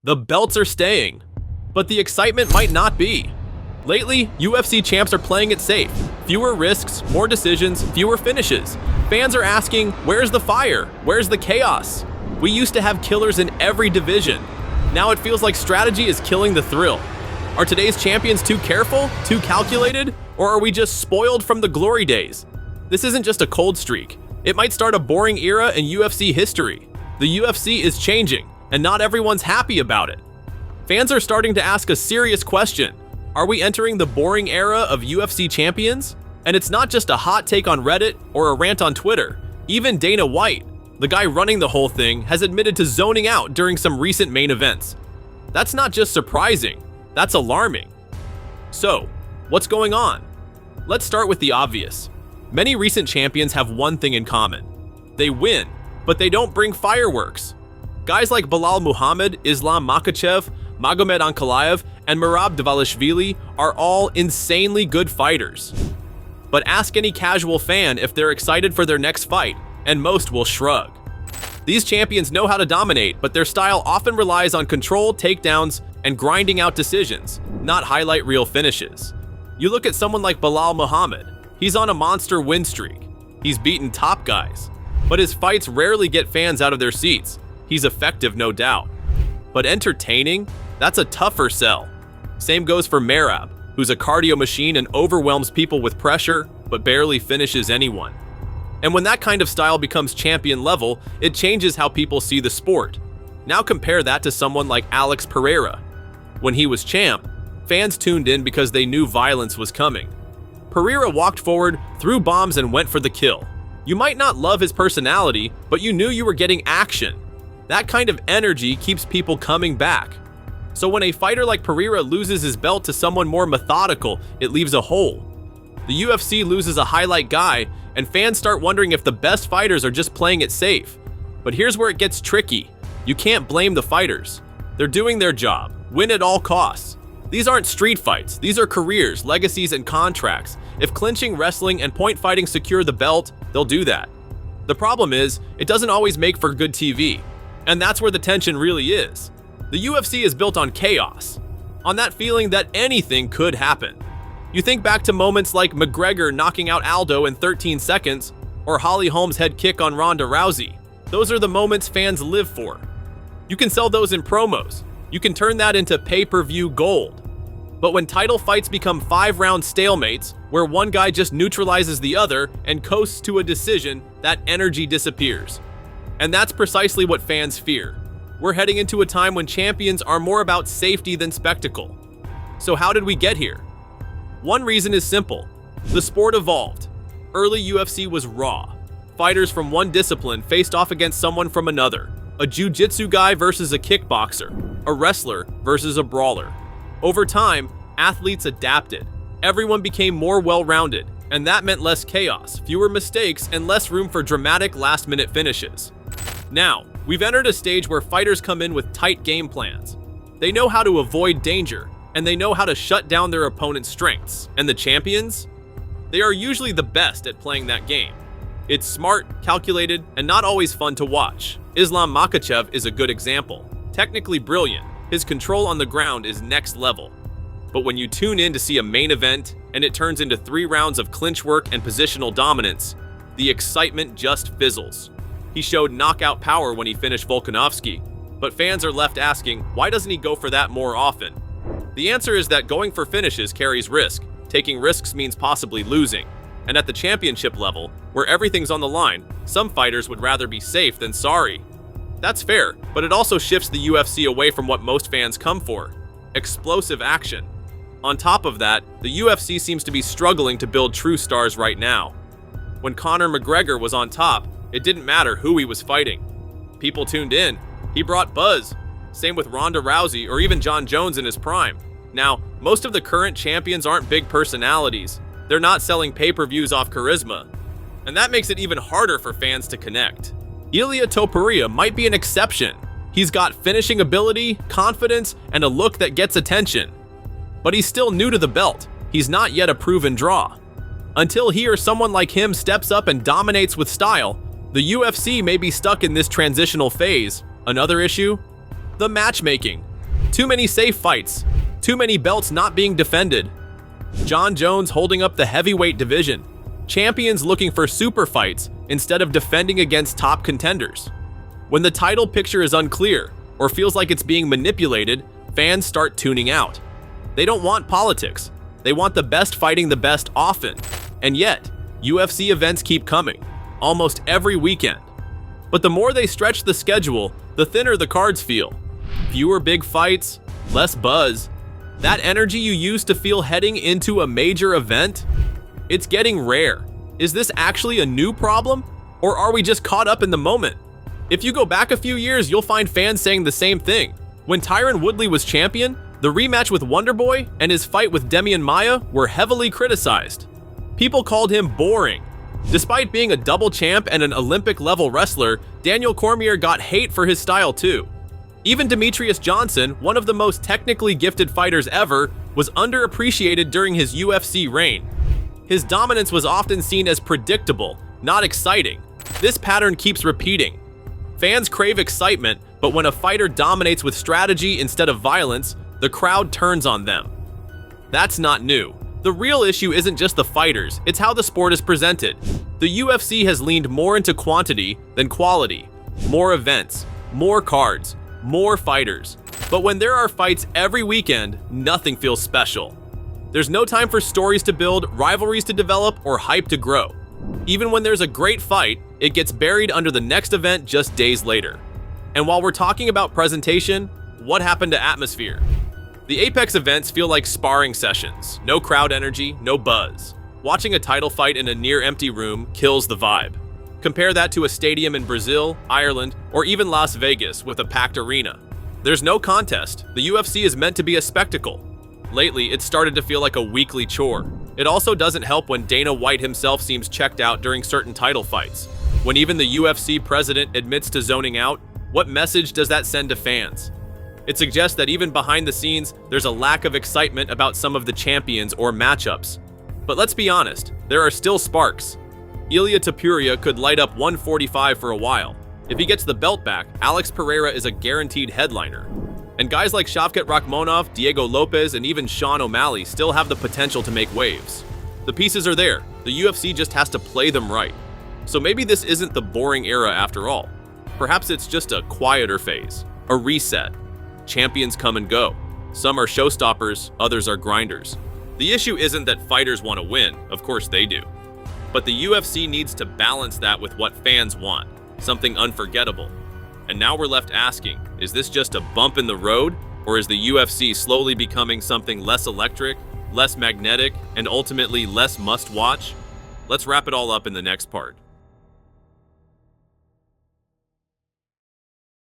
The belts are staying, but the excitement might not be. Lately, UFC champs are playing it safe. Fewer risks, more decisions, fewer finishes. Fans are asking, where's the fire? Where's the chaos? We used to have killers in every division. Now it feels like strategy is killing the thrill. Are today's champions too careful, too calculated, or are we just spoiled from the glory days? This isn't just a cold streak. It might start a boring era in UFC history. The UFC is changing, and not everyone's happy about it. Fans are starting to ask a serious question. Are we entering the boring era of UFC champions? And it's not just a hot take on Reddit or a rant on Twitter. Even Dana White, the guy running the whole thing, has admitted to zoning out during some recent main events. That's not just surprising, that's alarming. So, what's going on? Let's start with the obvious. Many recent champions have one thing in common. They win, but they don't bring fireworks. Guys like Belal Muhammad, Islam Makhachev, Magomed Ankalaev, and Merab Dvalishvili are all insanely good fighters. But ask any casual fan if they're excited for their next fight, and most will shrug. These champions know how to dominate, but their style often relies on control, takedowns, and grinding out decisions, not highlight reel finishes. You look at someone like Belal Muhammad. He's on a monster win streak. He's beaten top guys, but his fights rarely get fans out of their seats. He's effective, no doubt. But entertaining? That's a tougher sell. Same goes for Merab, who's a cardio machine and overwhelms people with pressure, but barely finishes anyone. And when that kind of style becomes champion level, it changes how people see the sport. Now compare that to someone like Alex Pereira. When he was champ, fans tuned in because they knew violence was coming. Pereira walked forward, threw bombs, and went for the kill. You might not love his personality, but you knew you were getting action. That kind of energy keeps people coming back. So when a fighter like Pereira loses his belt to someone more methodical, it leaves a hole. The UFC loses a highlight guy, and fans start wondering if the best fighters are just playing it safe. But here's where it gets tricky. You can't blame the fighters. They're doing their job. Win at all costs. These aren't street fights. These are careers, legacies, and contracts. If clinching, wrestling, and point fighting secure the belt, they'll do that. The problem is, it doesn't always make for good TV. And that's where the tension really is. The UFC is built on chaos, on that feeling that anything could happen. You think back to moments like McGregor knocking out Aldo in 13 seconds, or Holly Holm's head kick on Ronda Rousey. Those are the moments fans live for. You can sell those in promos. You can turn that into pay-per-view gold. But when title fights become 5-round stalemates, where one guy just neutralizes the other and coasts to a decision, that energy disappears. And that's precisely what fans fear. We're heading into a time when champions are more about safety than spectacle. So how did we get here? One reason is simple. The sport evolved. Early UFC was raw. Fighters from one discipline faced off against someone from another. A jiu-jitsu guy versus a kickboxer. A wrestler versus a brawler. Over time, athletes adapted. Everyone became more well-rounded, and that meant less chaos, fewer mistakes, and less room for dramatic last-minute finishes. Now, we've entered a stage where fighters come in with tight game plans. They know how to avoid danger, and they know how to shut down their opponent's strengths. And the champions? They are usually the best at playing that game. It's smart, calculated, and not always fun to watch. Islam Makhachev is a good example. Technically brilliant, his control on the ground is next level. But when you tune in to see a main event, and it turns into 3 rounds of clinch work and positional dominance, the excitement just fizzles. He showed knockout power when he finished Volkanovski, but fans are left asking, why doesn't he go for that more often? The answer is that going for finishes carries risk. Taking risks means possibly losing. And at the championship level, where everything's on the line, some fighters would rather be safe than sorry. That's fair, but it also shifts the UFC away from what most fans come for: explosive action. On top of that, the UFC seems to be struggling to build true stars right now. When Conor McGregor was on top, it didn't matter who he was fighting. People tuned in. He brought buzz. Same with Ronda Rousey or even Jon Jones in his prime. Now, most of the current champions aren't big personalities. They're not selling pay-per-views off charisma. And that makes it even harder for fans to connect. Ilia Topuria might be an exception. He's got finishing ability, confidence, and a look that gets attention. But he's still new to the belt. He's not yet a proven draw. Until he or someone like him steps up and dominates with style, the UFC may be stuck in this transitional phase. Another issue? The matchmaking. Too many safe fights. Too many belts not being defended. Jon Jones holding up the heavyweight division. Champions looking for super fights instead of defending against top contenders. When the title picture is unclear or feels like it's being manipulated, fans start tuning out. They don't want politics. They want the best fighting the best often. And yet, UFC events keep coming, almost every weekend. But the more they stretch the schedule, the thinner the cards feel. Fewer big fights, less buzz. That energy you used to feel heading into a major event? It's getting rare. Is this actually a new problem? Or are we just caught up in the moment? If you go back a few years, you'll find fans saying the same thing. When Tyron Woodley was champion, the rematch with Wonderboy and his fight with Demian Maia were heavily criticized. People called him boring. Despite being a double champ and an Olympic-level wrestler, Daniel Cormier got hate for his style too. Even Demetrius Johnson, one of the most technically gifted fighters ever, was underappreciated during his UFC reign. His dominance was often seen as predictable, not exciting. This pattern keeps repeating. Fans crave excitement, but when a fighter dominates with strategy instead of violence, the crowd turns on them. That's not new. The real issue isn't just the fighters, it's how the sport is presented. The UFC has leaned more into quantity than quality. More events, more cards, more fighters. But when there are fights every weekend, nothing feels special. There's no time for stories to build, rivalries to develop, or hype to grow. Even when there's a great fight, it gets buried under the next event just days later. And while we're talking about presentation, what happened to atmosphere? The Apex events feel like sparring sessions. No crowd energy, no buzz. Watching a title fight in a near-empty room kills the vibe. Compare that to a stadium in Brazil, Ireland, or even Las Vegas with a packed arena. There's no contest. The UFC is meant to be a spectacle. Lately, it's started to feel like a weekly chore. It also doesn't help when Dana White himself seems checked out during certain title fights. When even the UFC president admits to zoning out, what message does that send to fans? It suggests that even behind the scenes, there's a lack of excitement about some of the champions or matchups. But let's be honest, there are still sparks. Ilia Topuria could light up 145 for a while. If he gets the belt back, Alex Pereira is a guaranteed headliner. And guys like Shavkat Rakhmonov, Diego Lopez, and even Sean O'Malley still have the potential to make waves. The pieces are there. The UFC just has to play them right. So maybe this isn't the boring era after all. Perhaps it's just a quieter phase, a reset. Champions come and go. Some are showstoppers, others are grinders. The issue isn't that fighters want to win, of course they do. But the UFC needs to balance that with what fans want, something unforgettable. And now we're left asking, is this just a bump in the road, or is the UFC slowly becoming something less electric, less magnetic, and ultimately less must-watch? Let's wrap it all up in the next part.